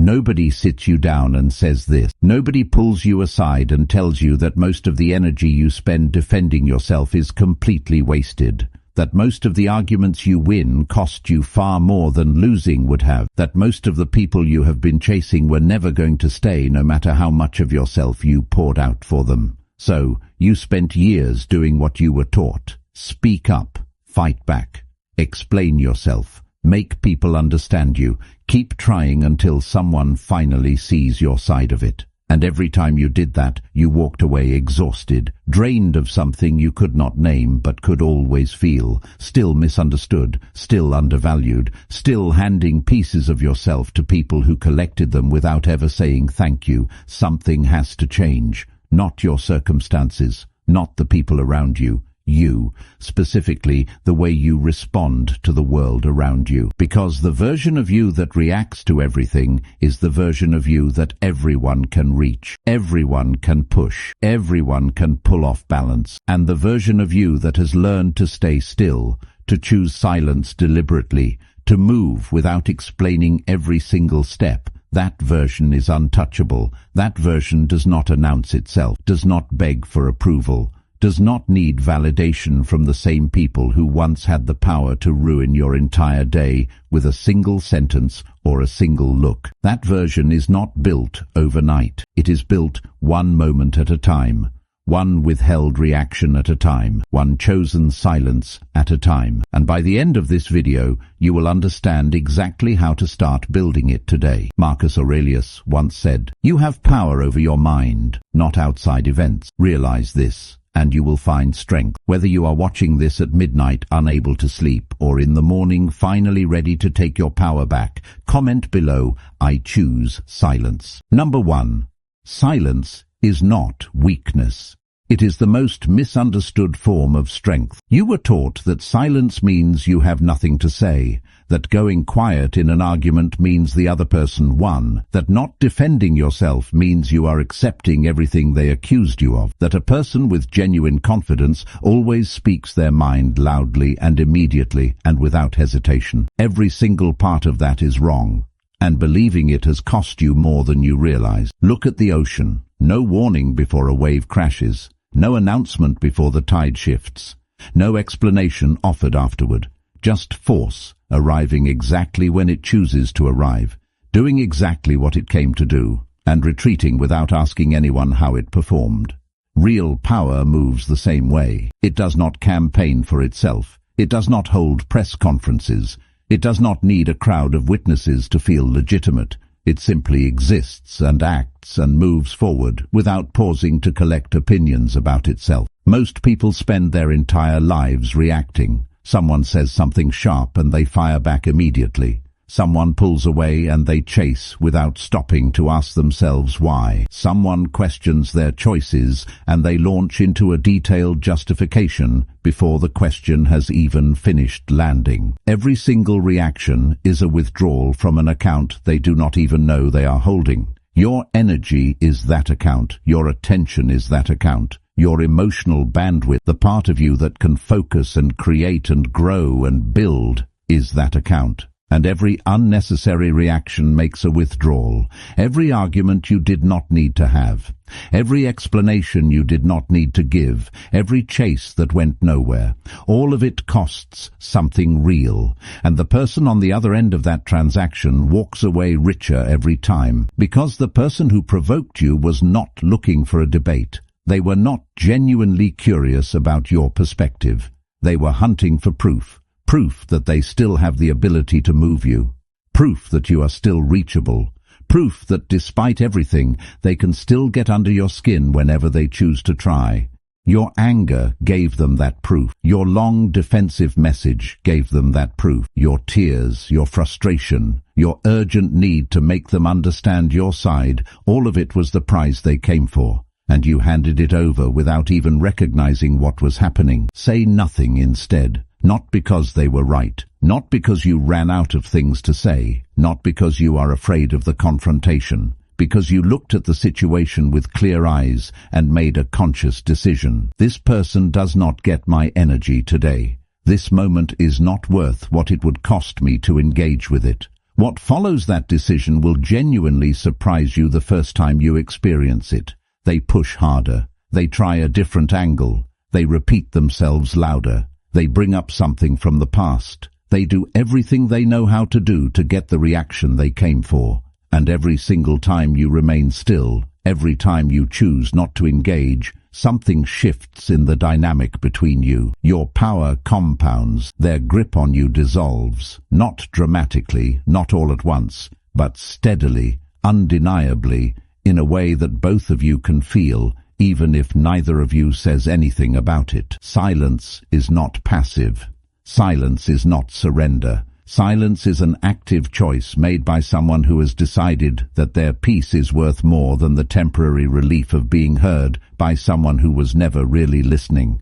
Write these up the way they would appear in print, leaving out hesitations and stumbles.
Nobody sits you down and says this. Nobody pulls you aside and tells you that most of the energy you spend defending yourself is completely wasted. That most of the arguments you win cost you far more than losing would have. That most of the people you have been chasing were never going to stay no matter how much of yourself you poured out for them. So, you spent years doing what you were taught. Speak up. Fight back. Explain yourself. Make people understand you. Keep trying until someone finally sees your side of it. And every time you did that, you walked away exhausted, drained of something you could not name but could always feel, still misunderstood, still undervalued, still handing pieces of yourself to people who collected them without ever saying thank you. Something has to change. Not your circumstances, not the people around you. You, specifically the way you respond to the world around you. Because the version of you that reacts to everything is the version of you that everyone can reach, everyone can push, everyone can pull off balance. And the version of you that has learned to stay still, to choose silence deliberately, to move without explaining every single step, that version is untouchable. That version does not announce itself, does not beg for approval, does not need validation from the same people who once had the power to ruin your entire day with a single sentence or a single look. That version is not built overnight. It is built one moment at a time, one withheld reaction at a time, one chosen silence at a time. And by the end of this video, you will understand exactly how to start building it today. Marcus Aurelius once said, "You have power over your mind, not outside events. Realize this, and you will find strength." Whether you are watching this at midnight unable to sleep or in the morning finally ready to take your power back, comment below, "I choose silence." Number 1. Silence is not weakness. It is the most misunderstood form of strength. You were taught that silence means you have nothing to say, that going quiet in an argument means the other person won, that not defending yourself means you are accepting everything they accused you of, that a person with genuine confidence always speaks their mind loudly and immediately and without hesitation. Every single part of that is wrong, and believing it has cost you more than you realize. Look at the ocean. No warning before a wave crashes. No announcement before the tide shifts. No explanation offered afterward. Just force, arriving exactly when it chooses to arrive, doing exactly what it came to do, and retreating without asking anyone how it performed. Real power moves the same way. It does not campaign for itself. It does not hold press conferences. It does not need a crowd of witnesses to feel legitimate. It simply exists and acts and moves forward without pausing to collect opinions about itself. Most people spend their entire lives reacting. Someone says something sharp and they fire back immediately. Someone pulls away and they chase without stopping to ask themselves why. Someone questions their choices and they launch into a detailed justification before the question has even finished landing. Every single reaction is a withdrawal from an account they do not even know they are holding. Your energy is that account. Your attention is that account. Your emotional bandwidth, the part of you that can focus and create and grow and build, is that account. And every unnecessary reaction makes a withdrawal. Every argument you did not need to have. Every explanation you did not need to give. Every chase that went nowhere. All of it costs something real. And the person on the other end of that transaction walks away richer every time. Because the person who provoked you was not looking for a debate. They were not genuinely curious about your perspective. They were hunting for proof. Proof that they still have the ability to move you. Proof that you are still reachable. Proof that despite everything, they can still get under your skin whenever they choose to try. Your anger gave them that proof. Your long defensive message gave them that proof. Your tears, your frustration, your urgent need to make them understand your side, all of it was the prize they came for. And you handed it over without even recognizing what was happening. Say nothing instead. Not because they were right, not because you ran out of things to say, not because you are afraid of the confrontation, because you looked at the situation with clear eyes and made a conscious decision. This person does not get my energy today. This moment is not worth what it would cost me to engage with it. What follows that decision will genuinely surprise you the first time you experience it. They push harder. They try a different angle. They repeat themselves louder. They bring up something from the past. They do everything they know how to do to get the reaction they came for. And every single time you remain still, every time you choose not to engage, something shifts in the dynamic between you. Your power compounds, their grip on you dissolves, not dramatically, not all at once, but steadily, undeniably, in a way that both of you can feel, even if neither of you says anything about it. Silence is not passive. Silence is not surrender. Silence is an active choice made by someone who has decided that their peace is worth more than the temporary relief of being heard by someone who was never really listening.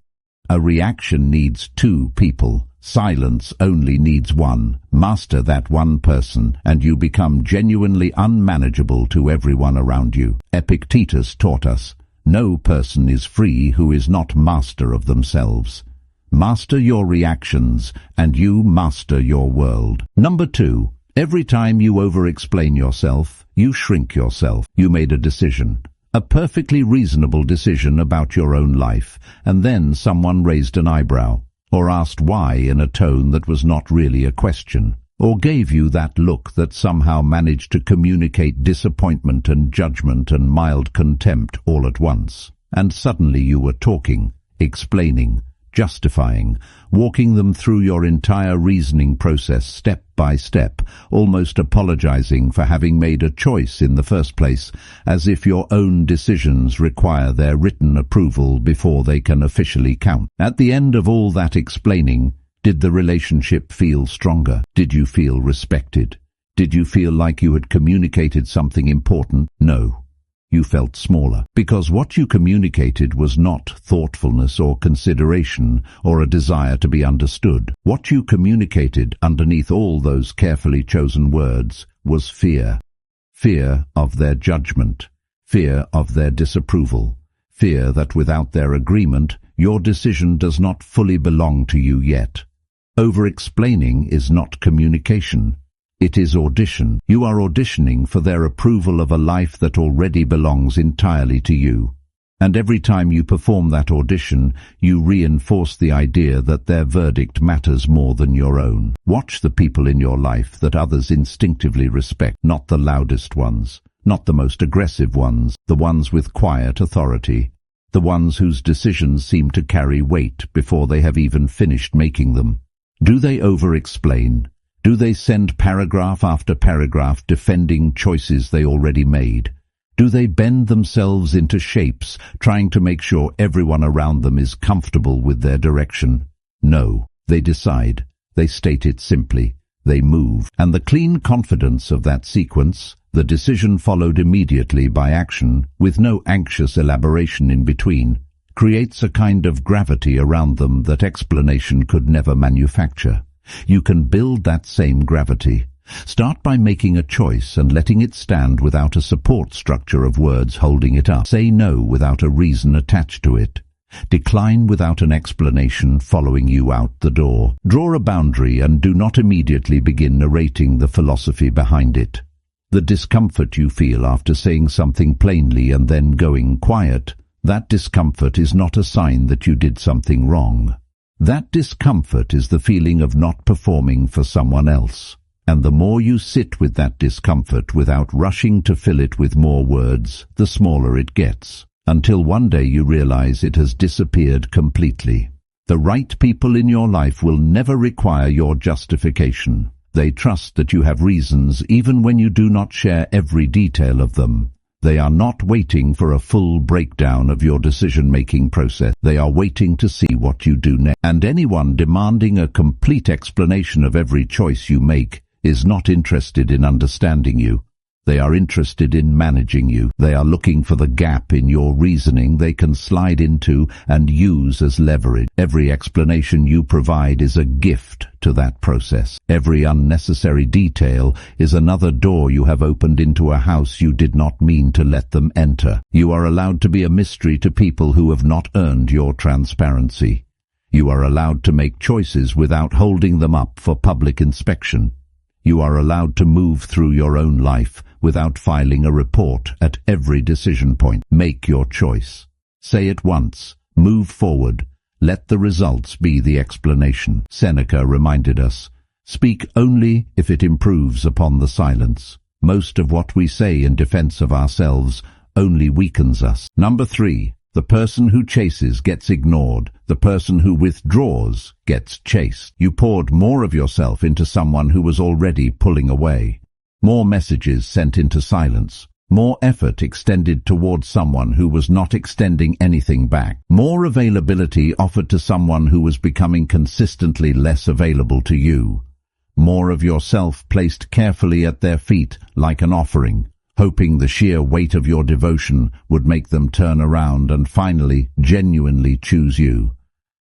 A reaction needs two people. Silence only needs one. Master that one person, and you become genuinely unmanageable to everyone around you. Epictetus taught us, no person is free who is not master of themselves. Master your reactions, and you master your world. Number 2. Every time you over-explain yourself, you shrink yourself. You made a decision, a perfectly reasonable decision about your own life, and then someone raised an eyebrow, or asked why in a tone that was not really a question, or gave you that look that somehow managed to communicate disappointment and judgment and mild contempt all at once. And suddenly you were talking, explaining, justifying, walking them through your entire reasoning process step by step, almost apologizing for having made a choice in the first place, as if your own decisions require their written approval before they can officially count. At the end of all that explaining, did the relationship feel stronger? Did you feel respected? Did you feel like you had communicated something important? No. You felt smaller, because what you communicated was not thoughtfulness or consideration or a desire to be understood. What you communicated underneath all those carefully chosen words was fear. Fear of their judgment, fear of their disapproval, fear that without their agreement, your decision does not fully belong to you yet. Over-explaining is not communication. It is audition. You are auditioning for their approval of a life that already belongs entirely to you. And every time you perform that audition, you reinforce the idea that their verdict matters more than your own. Watch the people in your life that others instinctively respect, not the loudest ones, not the most aggressive ones, the ones with quiet authority, the ones whose decisions seem to carry weight before they have even finished making them. Do they over-explain? Do they send paragraph after paragraph defending choices they already made? Do they bend themselves into shapes, trying to make sure everyone around them is comfortable with their direction? No, they decide. They state it simply. They move. And the clean confidence of that sequence, the decision followed immediately by action, with no anxious elaboration in between, creates a kind of gravity around them that explanation could never manufacture. You can build that same gravity. Start by making a choice and letting it stand without a support structure of words holding it up. Say no without a reason attached to it. Decline without an explanation following you out the door. Draw a boundary and do not immediately begin narrating the philosophy behind it. The discomfort you feel after saying something plainly and then going quiet, that discomfort is not a sign that you did something wrong. That discomfort is the feeling of not performing for someone else. And the more you sit with that discomfort without rushing to fill it with more words, the smaller it gets, until one day you realize it has disappeared completely. The right people in your life will never require your justification. They trust that you have reasons even when you do not share every detail of them. They are not waiting for a full breakdown of your decision-making process. They are waiting to see what you do next. And anyone demanding a complete explanation of every choice you make is not interested in understanding you. They are interested in managing you. They are looking for the gap in your reasoning they can slide into and use as leverage. Every explanation you provide is a gift to that process. Every unnecessary detail is another door you have opened into a house you did not mean to let them enter. You are allowed to be a mystery to people who have not earned your transparency. You are allowed to make choices without holding them up for public inspection. You are allowed to move through your own life without filing a report at every decision point. Make your choice. Say it once. Move forward. Let the results be the explanation. Seneca reminded us, speak only if it improves upon the silence. Most of what we say in defense of ourselves only weakens us. Number 3. The person who chases gets ignored. The person who withdraws gets chased. You poured more of yourself into someone who was already pulling away. More messages sent into silence. More effort extended towards someone who was not extending anything back. More availability offered to someone who was becoming consistently less available to you. More of yourself placed carefully at their feet like an offering, hoping the sheer weight of your devotion would make them turn around and finally genuinely choose you.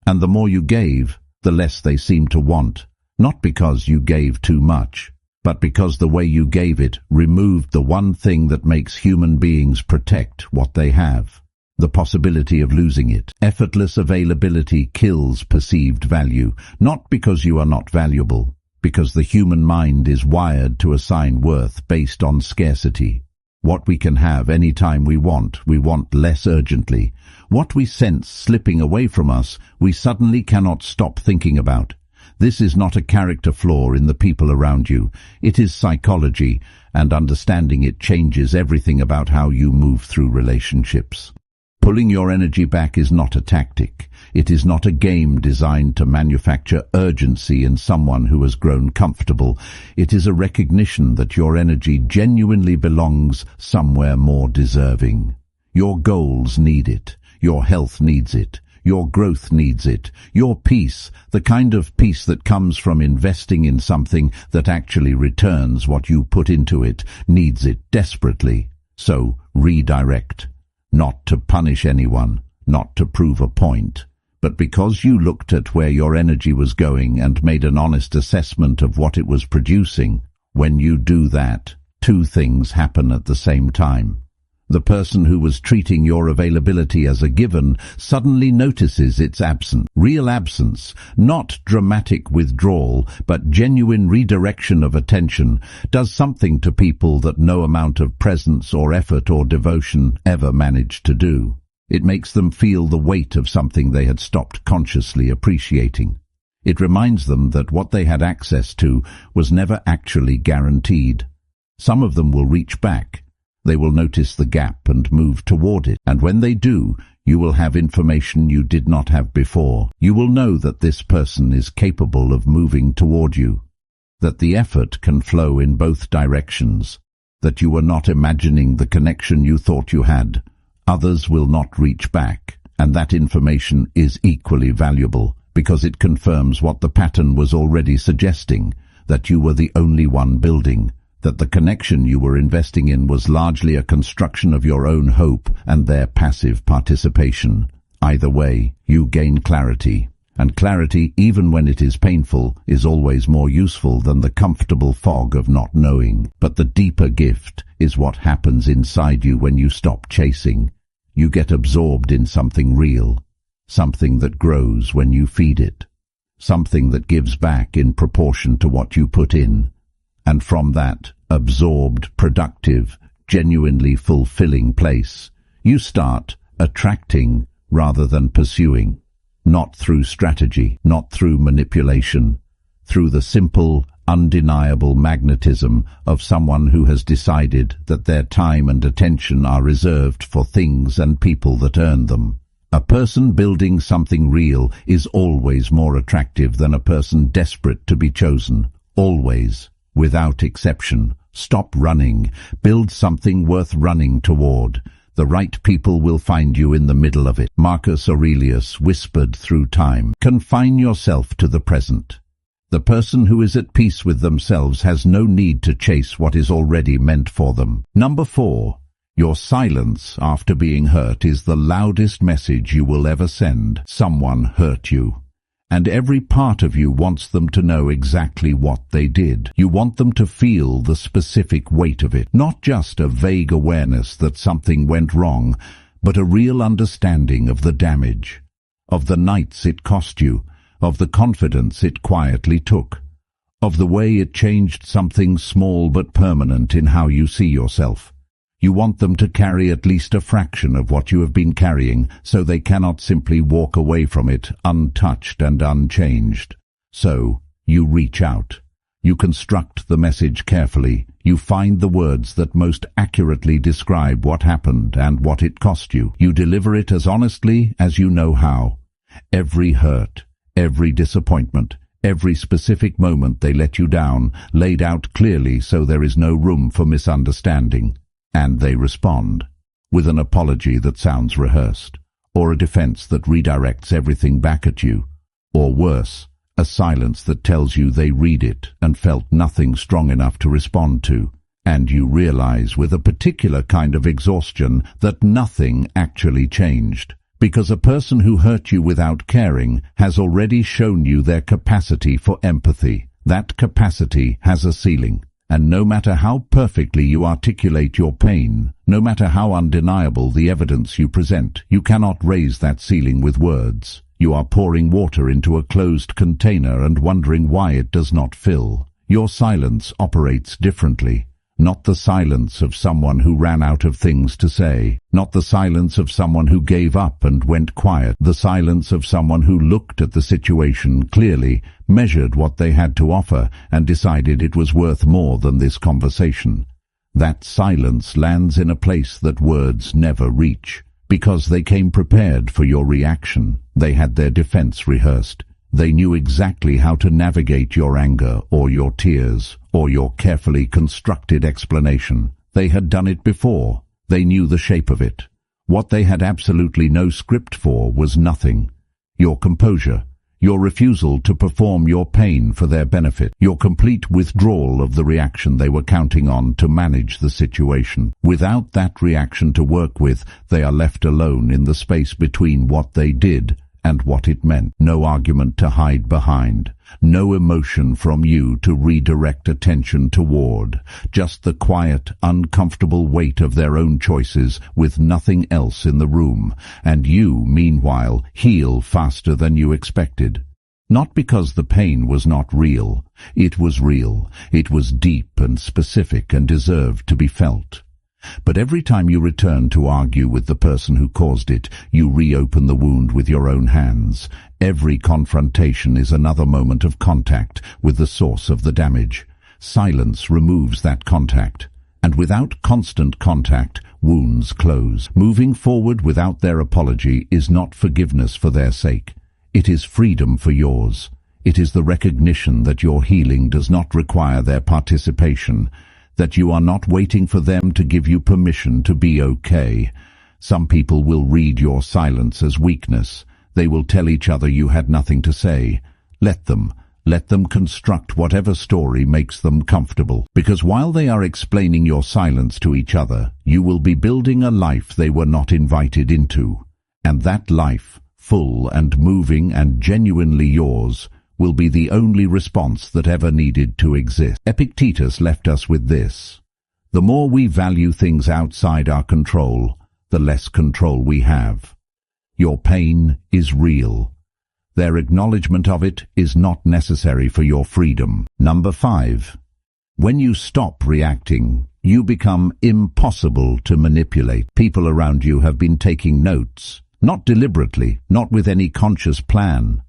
And the more you gave, the less they seemed to want, not because you gave too much, but because the way you gave it removed the one thing that makes human beings protect what they have, the possibility of losing it. Effortless availability kills perceived value, not because you are not valuable, because the human mind is wired to assign worth based on scarcity. What we can have any time we want less urgently. What we sense slipping away from us, we suddenly cannot stop thinking about. This is not a character flaw in the people around you. It is psychology, and understanding it changes everything about how you move through relationships. Pulling your energy back is not a tactic. It is not a game designed to manufacture urgency in someone who has grown comfortable. It is a recognition that your energy genuinely belongs somewhere more deserving. Your goals need it. Your health needs it. Your growth needs it. Your peace, the kind of peace that comes from investing in something that actually returns what you put into it, needs it desperately. So, redirect. Not to punish anyone, not to prove a point, but because you looked at where your energy was going and made an honest assessment of what it was producing. When you do that, 2 things happen at the same time. The person who was treating your availability as a given suddenly notices its absence. Real absence, not dramatic withdrawal, but genuine redirection of attention, does something to people that no amount of presence or effort or devotion ever managed to do. It makes them feel the weight of something they had stopped consciously appreciating. It reminds them that what they had access to was never actually guaranteed. Some of them will reach back. They will notice the gap and move toward it, and when they do, you will have information you did not have before. You will know that this person is capable of moving toward you, that the effort can flow in both directions, that you were not imagining the connection you thought you had. Others will not reach back, and that information is equally valuable, because it confirms what the pattern was already suggesting, that you were the only one building, that the connection you were investing in was largely a construction of your own hope and their passive participation. Either way, you gain clarity, and clarity, even when it is painful, is always more useful than the comfortable fog of not knowing. But the deeper gift is what happens inside you when you stop chasing. You get absorbed in something real, something that grows when you feed it, something that gives back in proportion to what you put in. And from that absorbed, productive, genuinely fulfilling place, you start attracting rather than pursuing, not through strategy, not through manipulation, through the simple, undeniable magnetism of someone who has decided that their time and attention are reserved for things and people that earn them. A person building something real is always more attractive than a person desperate to be chosen. Always. Without exception. Stop running. Build something worth running toward. The right people will find you in the middle of it. Marcus Aurelius whispered through time, confine yourself to the present. The person who is at peace with themselves has no need to chase what is already meant for them. Number 4. Your silence after being hurt is the loudest message you will ever send. Someone hurt you, and every part of you wants them to know exactly what they did. You want them to feel the specific weight of it, not just a vague awareness that something went wrong, but a real understanding of the damage, of the nights it cost you, of the confidence it quietly took, of the way it changed something small but permanent in how you see yourself. You want them to carry at least a fraction of what you have been carrying, so they cannot simply walk away from it untouched and unchanged. So, you reach out. You construct the message carefully. You find the words that most accurately describe what happened and what it cost you. You deliver it as honestly as you know how. Every hurt, every disappointment, every specific moment they let you down, laid out clearly so there is no room for misunderstanding. And they respond with an apology that sounds rehearsed, or a defense that redirects everything back at you, or worse, a silence that tells you they read it and felt nothing strong enough to respond to, and you realize with a particular kind of exhaustion that nothing actually changed, because a person who hurt you without caring has already shown you their capacity for empathy. That capacity has a ceiling. And no matter how perfectly you articulate your pain, no matter how undeniable the evidence you present, you cannot raise that ceiling with words. You are pouring water into a closed container and wondering why it does not fill. Your silence operates differently. Not the silence of someone who ran out of things to say, not the silence of someone who gave up and went quiet, the silence of someone who looked at the situation clearly, measured what they had to offer, and decided it was worth more than this conversation. That silence lands in a place that words never reach, because they came prepared for your reaction. They had their defense rehearsed. They knew exactly how to navigate your anger or your tears or your carefully constructed explanation. They had done it before. They knew the shape of it. What they had absolutely no script for was nothing. Your composure, your refusal to perform your pain for their benefit, your complete withdrawal of the reaction they were counting on to manage the situation. Without that reaction to work with, they are left alone in the space between what they did and what it meant. No argument to hide behind, no emotion from you to redirect attention toward, just the quiet, uncomfortable weight of their own choices with nothing else in the room, and you, meanwhile, heal faster than you expected. Not because the pain was not real. It was real. It was deep and specific and deserved to be felt. But every time you return to argue with the person who caused it, you reopen the wound with your own hands. Every confrontation is another moment of contact with the source of the damage. Silence removes that contact, and without constant contact, wounds close. Moving forward without their apology is not forgiveness for their sake. It is freedom for yours. It is the recognition that your healing does not require their participation, that you are not waiting for them to give you permission to be okay. Some people will read your silence as weakness. They will tell each other you had nothing to say. Let them construct whatever story makes them comfortable. Because while they are explaining your silence to each other, you will be building a life they were not invited into. And that life, full and moving and genuinely yours, will be the only response that ever needed to exist. Epictetus left us with this: the more we value things outside our control, the less control we have. Your pain is real. Their acknowledgement of it is not necessary for your freedom. Number 5. When you stop reacting, you become impossible to manipulate. People around you have been taking notes, not deliberately, not with any conscious plan,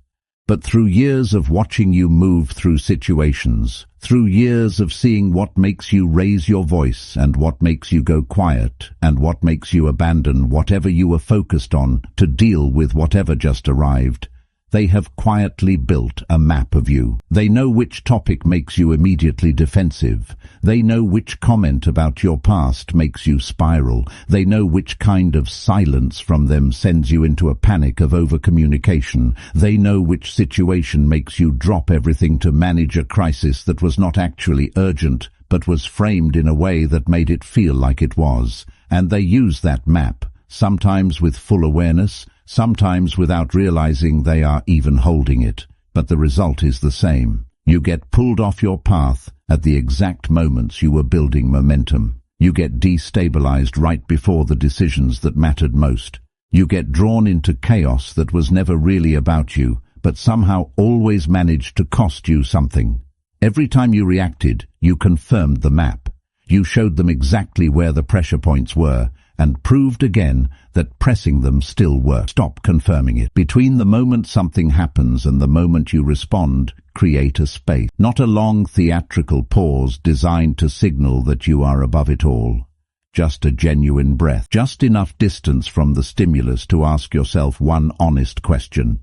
but through years of watching you move through situations, through years of seeing what makes you raise your voice and what makes you go quiet and what makes you abandon whatever you were focused on to deal with whatever just arrived, they have quietly built a map of you. They know which topic makes you immediately defensive. They know which comment about your past makes you spiral. They know which kind of silence from them sends you into a panic of over-communication. They know which situation makes you drop everything to manage a crisis that was not actually urgent, but was framed in a way that made it feel like it was. And they use that map, sometimes with full awareness, sometimes without realizing they are even holding it, but the result is the same. You get pulled off your path at the exact moments you were building momentum. You get destabilized right before the decisions that mattered most. You get drawn into chaos that was never really about you, but somehow always managed to cost you something. Every time you reacted, you confirmed the map. You showed them exactly where the pressure points were, and proved again that pressing them still worked. Stop confirming it. Between the moment something happens and the moment you respond, create a space. Not a long theatrical pause designed to signal that you are above it all. Just a genuine breath. Just enough distance from the stimulus to ask yourself one honest question.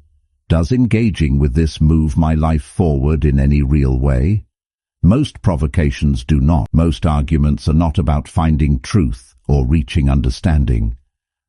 Does engaging with this move my life forward in any real way? Most provocations do not. Most arguments are not about finding truth or reaching understanding.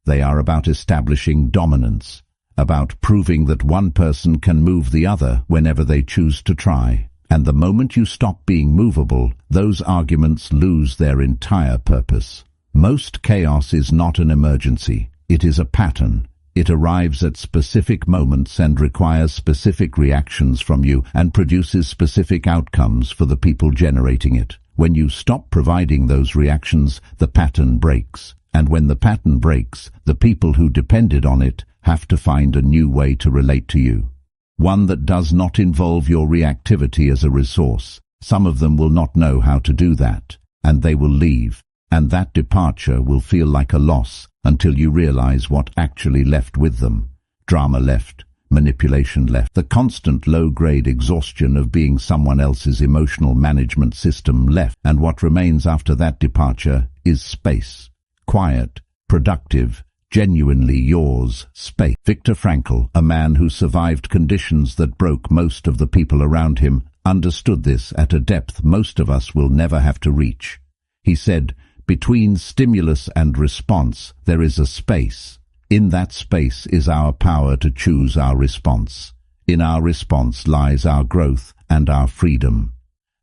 They are about establishing dominance, about proving that one person can move the other whenever they choose to try. And the moment you stop being movable, those arguments lose their entire purpose. Most chaos is not an emergency. It is a pattern. It arrives at specific moments and requires specific reactions from you and produces specific outcomes for the people generating it. When you stop providing those reactions, the pattern breaks. And when the pattern breaks, the people who depended on it have to find a new way to relate to you. One that does not involve your reactivity as a resource. Some of them will not know how to do that, and they will leave. And that departure will feel like a loss until you realize what actually left with them. Drama left, manipulation left, the constant low-grade exhaustion of being someone else's emotional management system left, and what remains after that departure is space. Quiet, productive, genuinely yours space. Viktor Frankl, a man who survived conditions that broke most of the people around him, understood this at a depth most of us will never have to reach. He said, "Between stimulus and response, there is a space. In that space is our power to choose our response. In our response lies our growth and our freedom.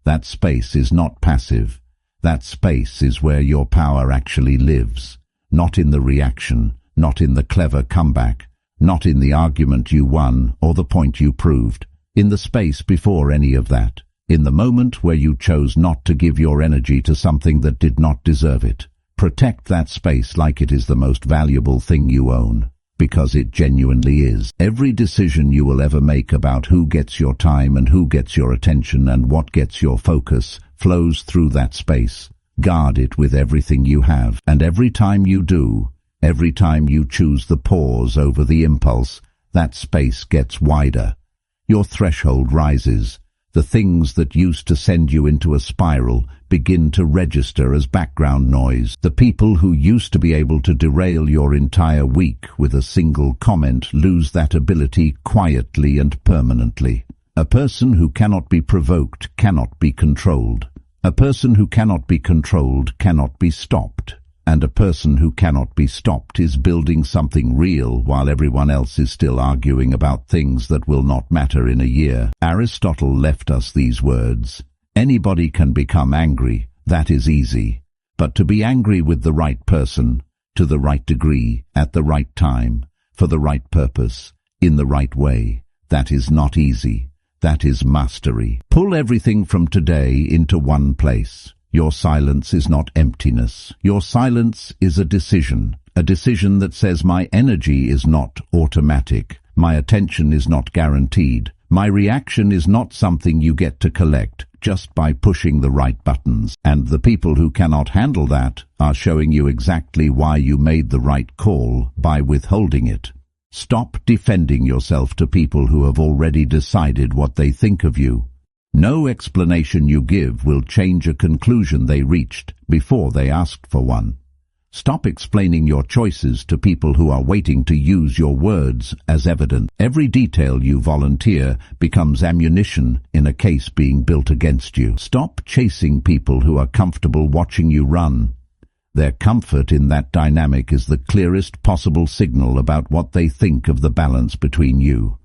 That space is not passive. That space is where your power actually lives. Not in the reaction, not in the clever comeback, not in the argument you won or the point you proved. In the space before any of that. In the moment where you chose not to give your energy to something that did not deserve it. Protect that space like it is the most valuable thing you own, because it genuinely is. Every decision you will ever make about who gets your time and who gets your attention and what gets your focus flows through that space. Guard it with everything you have, and every time you do, every time you choose the pause over the impulse, that space gets wider. Your threshold rises. The things that used to send you into a spiral begin to register as background noise. The people who used to be able to derail your entire week with a single comment lose that ability quietly and permanently. A person who cannot be provoked cannot be controlled. A person who cannot be controlled cannot be stopped. And a person who cannot be stopped is building something real while everyone else is still arguing about things that will not matter in a year. Aristotle left us these words. Anybody can become angry, that is easy. But to be angry with the right person, to the right degree, at the right time, for the right purpose, in the right way, that is not easy. That is mastery. Pull everything from today into one place. Your silence is not emptiness. Your silence is a decision that says my energy is not automatic, my attention is not guaranteed, my reaction is not something you get to collect just by pushing the right buttons. And the people who cannot handle that are showing you exactly why you made the right call by withholding it. Stop defending yourself to people who have already decided what they think of you. No explanation you give will change a conclusion they reached before they asked for one. Stop explaining your choices to people who are waiting to use your words as evidence. Every detail you volunteer becomes ammunition in a case being built against you. Stop chasing people who are comfortable watching you run. Their comfort in that dynamic is the clearest possible signal about what they think of the balance between you.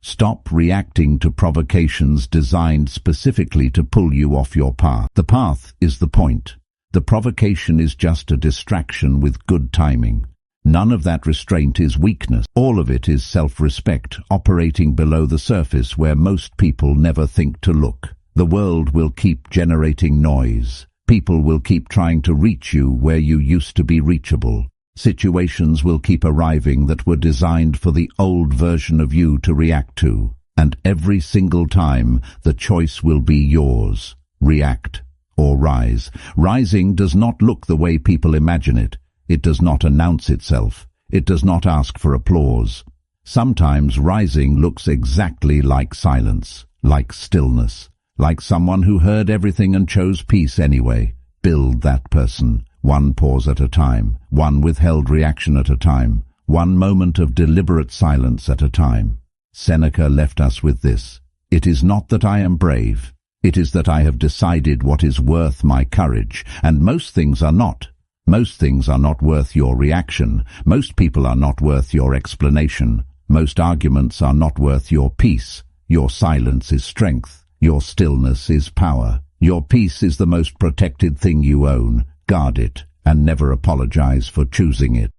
Stop reacting to provocations designed specifically to pull you off your path. The path is the point. The provocation is just a distraction with good timing. None of that restraint is weakness. All of it is self-respect operating below the surface where most people never think to look. The world will keep generating noise. People will keep trying to reach you where you used to be reachable. Situations will keep arriving that were designed for the old version of you to react to. And every single time, the choice will be yours. React or rise. Rising does not look the way people imagine it. It does not announce itself. It does not ask for applause. Sometimes rising looks exactly like silence, like stillness, like someone who heard everything and chose peace anyway. Build that person, one pause at a time, one withheld reaction at a time, one moment of deliberate silence at a time. Seneca left us with this: "It is not that I am brave. It is that I have decided what is worth my courage, and most things are not. Most things are not worth your reaction. Most people are not worth your explanation. Most arguments are not worth your peace. Your silence is strength. Your stillness is power. Your peace is the most protected thing you own. Guard it, and never apologize for choosing it."